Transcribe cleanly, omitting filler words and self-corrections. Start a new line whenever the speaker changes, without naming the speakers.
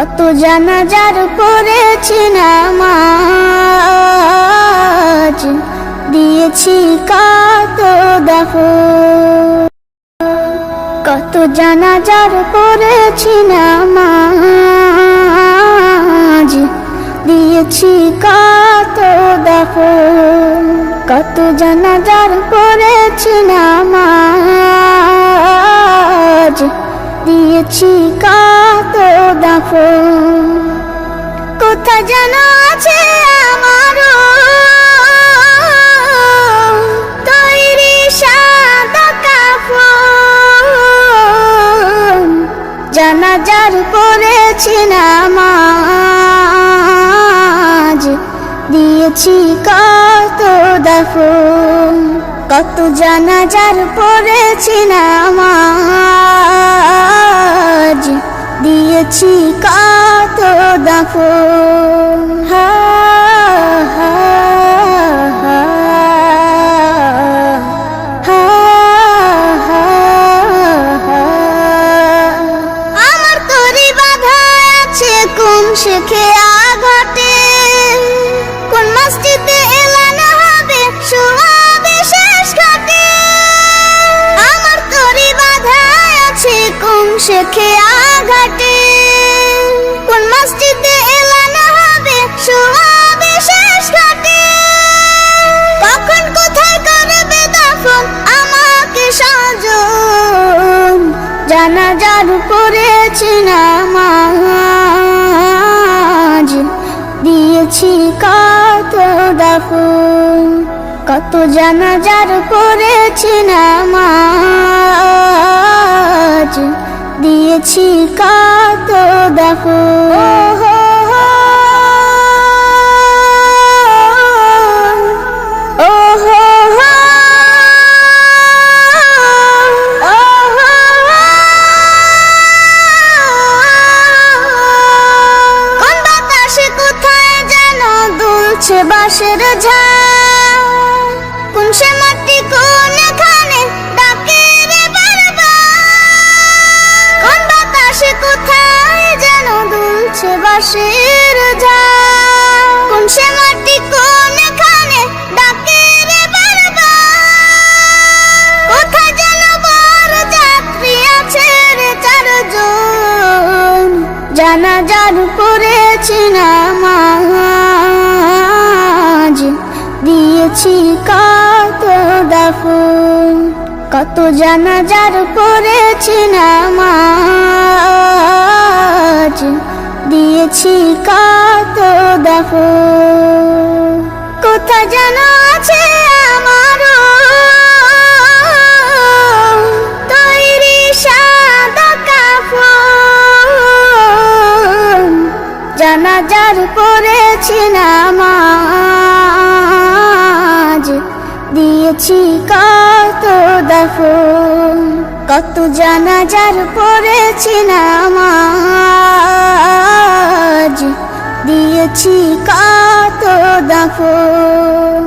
কত জানাজার পড়েছি নামাজ, দিয়েছি কত দাফন। কত জানাজার পড়েছি নামাজ, দিয়েছি কত দাফন। কত জানাজার পড়েছি নামাজ, দিয়েছি কত দাফন। কোথায় যেন আছে আমারও তৈরি সাদা কাফন, জানাজার পড়েছি নামাজ, দিয়েছি কত দাফন। কত জানাজার পড়েছি নামাজ, দিয়েছি কত দাফন। আমার তরি বাঁধা আছে কোন শেখে আঘাটে, কোন মসজিদে এলান হবে শোয়াবে শেষ ঘাটে। আমার তরি বাঁধা আছে কোন শেখে আঘাটে, কোন মসজিদে এলান হবে শোয়াবে শেষ ঘাটে। কখন কোথায় করবে দাফন আমাকে সাজন, জানাজার পড়েছি নামাজ, দিয়েছি কত দাফন। কত জানাজার পড়েছি নামাজ, দিয়েছি কত দাফন। কোন বাতাসে কোথায় যেন দুলছে বাঁশের ঝাড়, কোন সে মাটি কোনখানে ডাকে রে বারবার। কোন বাতাসে কোথায় যেন দুলছে বাঁশের ঝাড়, কোন সে মাটি কোনখানে ডাকে রে বারবার। কোথায় যেন বড় যাত্রী আছে রে চারজন, জানাজার পড়েছি নামাজ, দিয়েছি কত দাফন। কত জানাজার পড়েছি নামাজ, দিয়েছি কত দাফন। কোথায় যেন আছে আমারও তৈরি সাদা কাফন, জানাজার পড়েছি নামাজ, দিয়েছি কত দাফন। কত জানাজার পড়েছি নামাজ, দিয়েছি কত দাফন।